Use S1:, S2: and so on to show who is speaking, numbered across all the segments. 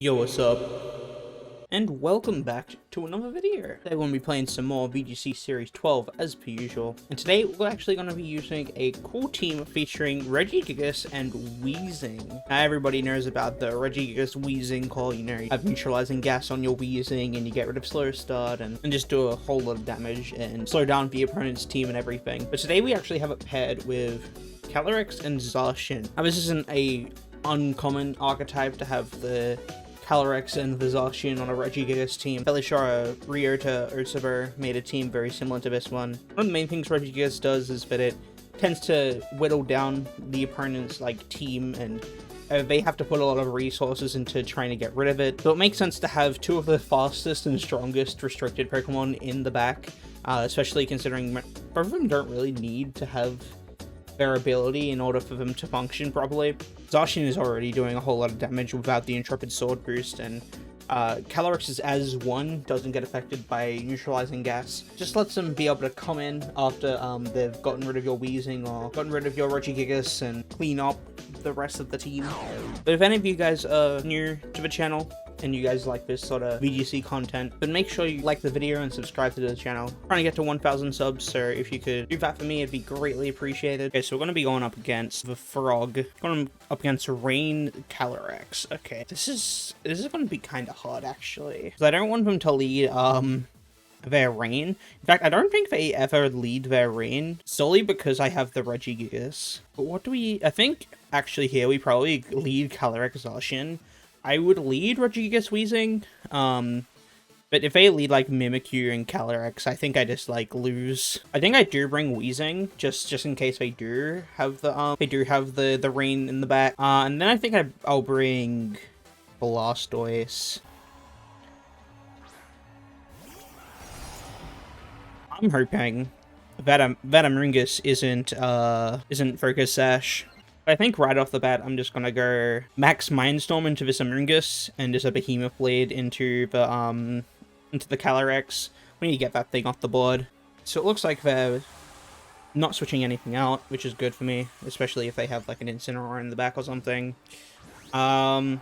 S1: Yo, what's up? And welcome back to another video. Today we're going to be playing some more VGC Series 12 as per usual. And today we're actually going to be using a cool team featuring Regigigas and Wheezing. Now everybody knows about the Regigigas Wheezing call, you know, you have neutralizing gas on your Wheezing and you get rid of slow start and just do a whole lot of damage and slow down the opponent's team and everything. But today we actually have it paired with Calyrex and Zacian. Now this isn't a uncommon archetype to have the Calyrex and the Zacian on a Regigigas team. Fairly sure Ryota Ursaver made a team very similar to this one. One of the main things Regigigas does is that it tends to whittle down the opponent's team, and they have to put a lot of resources into trying to get rid of it. So it makes sense to have two of the fastest and strongest restricted Pokemon in the back, especially considering both of them don't really need to have their ability in order for them to function properly. Zacian is already doing a whole lot of damage without the Intrepid Sword boost, and Calyrex as one doesn't get affected by neutralizing gas. Just lets them be able to come in after they've gotten rid of your Wheezing or gotten rid of your Regigigas and clean up the rest of the team. But if any of you guys are new to the channel and you guys like this sort of VGC content, then make sure you like the video and subscribe to the channel. I'm trying to get to 1,000 subs, so if you could do that for me, it'd be greatly appreciated. Okay, so we're going to be going up against the Frog, going up against Rain Calyrex. Okay, this is going to be kind of hard, actually, because I don't want them to lead their Rain. In fact, I don't think they ever lead their Rain, solely because I have the Regigigas. But what do we... I think, actually, here we probably lead Calyrex Zacian. I would lead Regigigas Wheezing, but if they lead Mimikyu and Calyrex, I think I just lose. I think I do bring Wheezing just in case they do have the Rain in the back. And then I think I'll bring Blastoise. I'm hoping that Amoonguss isn't Focus Sash. I think right off the bat, I'm just gonna go Max Mindstorm into this Amoonguss and just a Behemoth Blade into the Calyrex. We need to get that thing off the board. So it looks like they're not switching anything out, which is good for me, especially if they have an Incineroar in the back or something. Maxing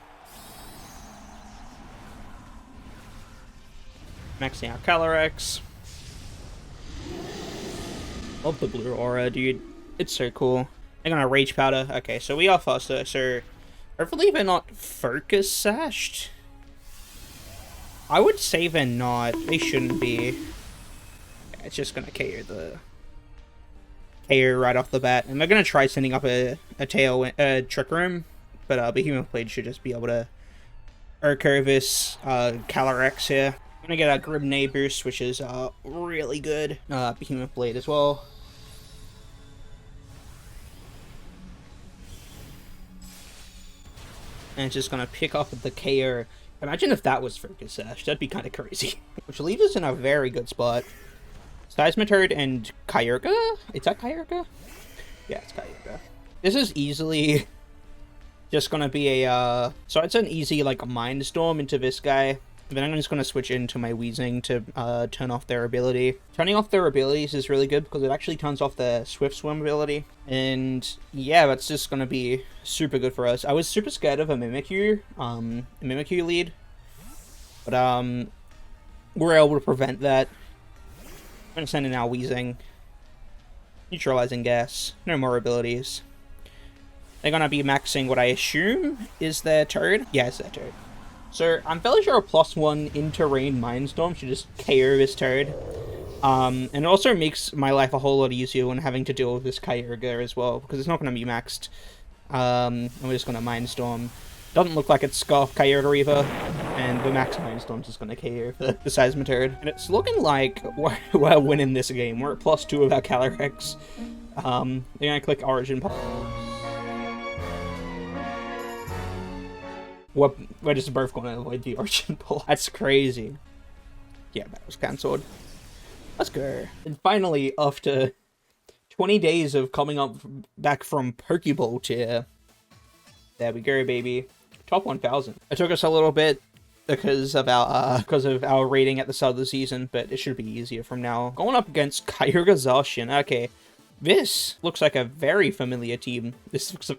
S1: out Calyrex. Love the blue aura, dude. It's so cool. They're gonna Rage Powder. Okay, so we are faster, so hopefully they're not Focus Sashed. I would say they're not. They shouldn't be. Yeah, it's just gonna KO right off the bat. And they're gonna try sending up a Trick Room, but Behemoth Blade should just be able to Urko this Calyrex here. I'm gonna get a Grimnay boost, which is really good. Behemoth Blade as well. And it's just gonna pick up the KO. Imagine if that was Focus Sash. That'd be kind of crazy. Which leaves us in a very good spot. Seismitoad and Kyurka? Is that Kyurka? Yeah, it's Kyurka. This is easily just gonna be a, so it's an easy, Mind Storm into this guy. Then I'm just going to switch into my Wheezing to turn off their ability. Turning off their abilities is really good because it actually turns off their Swift Swim ability. And yeah, that's just going to be super good for us. I was super scared of a Mimikyu lead. But we're able to prevent that. I'm going to send in our Wheezing. Neutralizing gas. No more abilities. They're going to be maxing what I assume is their Toad. Yeah, it's their Toad. So, I'm fairly sure a +1 into Rain Mindstorm should just KO this Toad. And it also makes my life a whole lot easier when having to deal with this Kyurga as well, because it's not going to be maxed. And we're just going to Mindstorm. Doesn't look like it's Scarf Kyurga either, and the Max Mindstorm's just going to KO the Seismitoad. And it's looking like we're winning this game. We're at +2 with our Calyrex. They're going to click Origin Pop. We're just both going to avoid the Origin Pull. That's crazy. Yeah, that was cancelled. Let's go. And finally, after 20 days of coming back from Pokeball tier, there we go, baby. Top 1,000. It took us a little bit because of our rating at the start of the season, but it should be easier from now. Going up against Kyurga Zacian. Okay, this looks like a very familiar team. This looks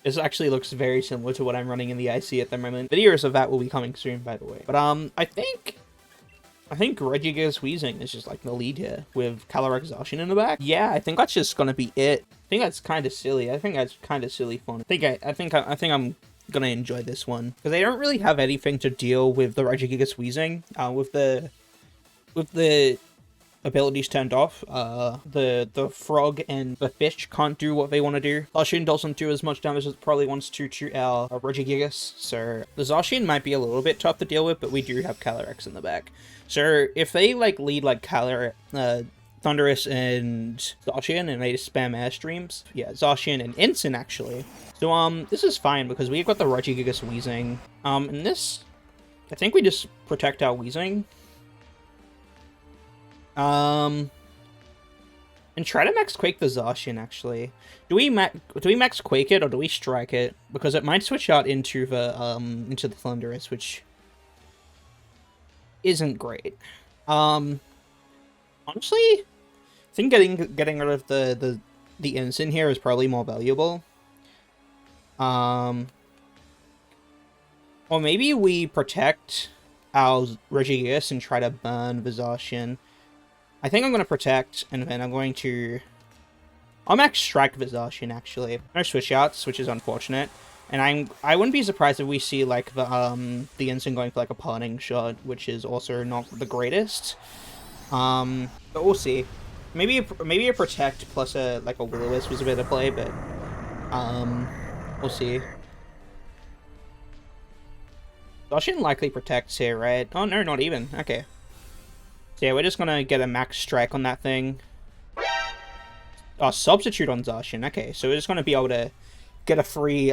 S1: This actually looks very similar to what I'm running in the IC at the moment. Videos of that will be coming soon, by the way. But I think Regigigas Wheezing is just like the lead here with Calyrex Zacian in the back. Yeah, I think that's just gonna be it. I think that's kind of silly. I think that's kind of silly fun. I think I'm gonna enjoy this one because they don't really have anything to deal with the Regigigas Wheezing. With the abilities turned off, the frog and the fish can't do what they want to do. Zacian doesn't do as much damage as it probably wants to our Regigigas, so the Zacian might be a little bit tough to deal with, but we do have Calyrex in the back. So if they like lead like Thundurus and Zacian and they just spam Airstreams, yeah, Zacian and Ensign actually. So this is fine because we've got the Regigigas Wheezing. And this, I think we just protect our Wheezing. And try to max Quake the Zacian, actually. Do we max Quake it, or do we strike it? Because it might switch out into the Thundurus, which isn't great. Honestly, I think getting rid of the Ensign here is probably more valuable. Or maybe we protect our Regigigas and try to burn the Zacian. I think I'm going to protect, and then I'm going to... I'll max strike Zacian, actually. No switch outs, which is unfortunate. And I wouldn't be surprised if we see, like, the Ensign going for, like, a parting shot, which is also not the greatest. But we'll see. Maybe a protect plus a Will-O-Wisp was a better play, but... we'll see. Zacian likely protects here, right? Oh, no, not even. Okay. Yeah, we're just gonna get a max strike on that thing. Oh, substitute on Zacian. Okay, so we're just gonna be able to get a free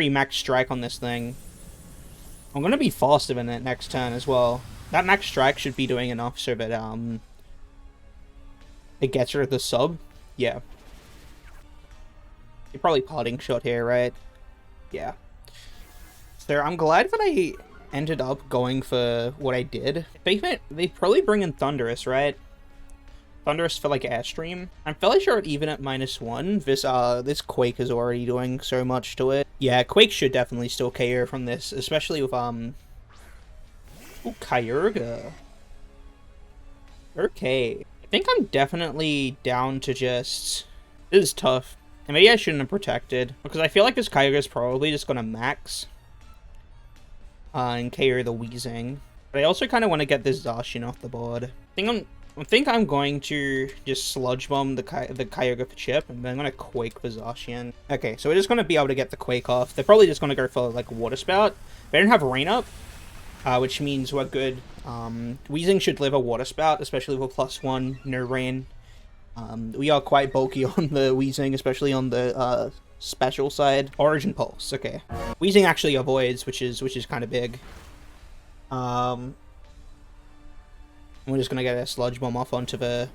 S1: max strike on this thing. I'm gonna be faster than it next turn as well. That max strike should be doing enough so that it gets rid of the sub. Yeah. You're probably parting shot here, right? Yeah. So I'm glad that I ended up going for what I did. They probably bring in Thundurus, right? Thundurus for like Airstream. I'm fairly sure even at -1, this Quake is already doing so much to it. Yeah, Quake should definitely still KO from this, especially with ooh, Kyurga. Okay. I think I'm definitely down to just... This is tough. And maybe I shouldn't have protected, because I feel like this Kyurga is probably just gonna max. And KO the Wheezing. But I also kind of want to get this Zacian off the board. I think I'm going to just Sludge Bomb the Kyurga for chip, and then I'm going to Quake the Zacian. Okay, so we're just going to be able to get the Quake off. They're probably just going to go for, like, Water Spout. They don't have Rain Up, which means we're good. Wheezing should live a Water Spout, especially with +1, no Rain. We are quite bulky on the Wheezing, especially on the special side. Origin Pulse, okay. Wheezing actually avoids, which is kind of big. We're just gonna get a Sludge Bomb off onto the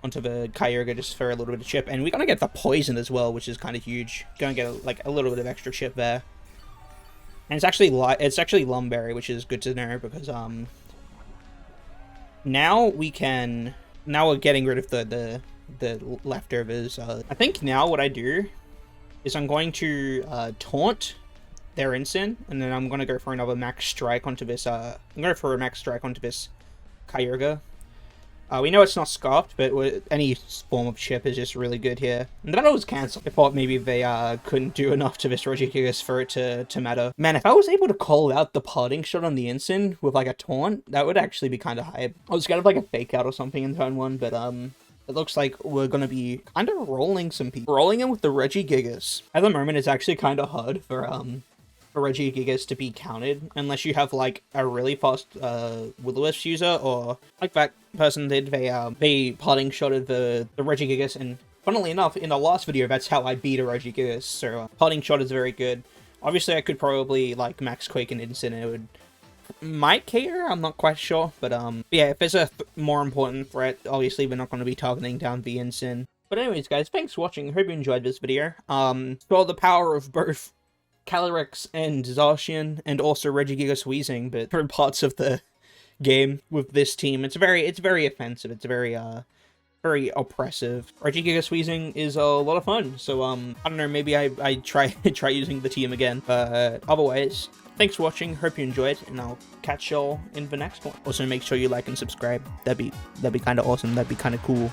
S1: Kyurga just for a little bit of chip, and we're gonna get the Poison as well, which is kind of huge. Gonna get a little bit of extra chip there, and it's actually Lumberry, which is good to know because now we're getting rid of the leftovers. I think now what I do is I'm going to taunt their Ensign, and then I'm going to go for another max strike onto this, Kyurga. We know it's not scarfed, but any form of chip is just really good here. And that was cancelled. I thought maybe they couldn't do enough to this Regigigas for it to matter. Man, if I was able to call out the parting shot on the Ensign with like a taunt, that would actually be kind of hype. I was kind of like a fake out or something in turn 1, but it looks like we're going to be kind of rolling some people. Rolling in with the Regigigas. At the moment, it's actually kind of hard for Regigigas to be counted, unless you have, like, a really fast Will-O-Wisp user, or, like that person did, they parting shotted the Regigigas, and funnily enough, in the last video, that's how I beat a Regigigas, so parting shot is very good. Obviously, I could probably, like, max Quake and Instant, and it might KO, I'm not quite sure, but yeah, if there's a more important threat, obviously we're not going to be targeting down the Ensign. But anyways, guys, thanks for watching, hope you enjoyed this video. Saw the power of both Calyrex and Zacian, and also Regigigas Wheezing, but different parts of the game with this team. It's very offensive, it's very very oppressive. Regigigas squeezing is a lot of fun, so I don't know, maybe I try try using the team again. But otherwise, thanks for watching, hope you enjoyed, and I'll catch y'all in the next one. Also, make sure you like and subscribe. That'd be kind of awesome, that'd be kind of cool.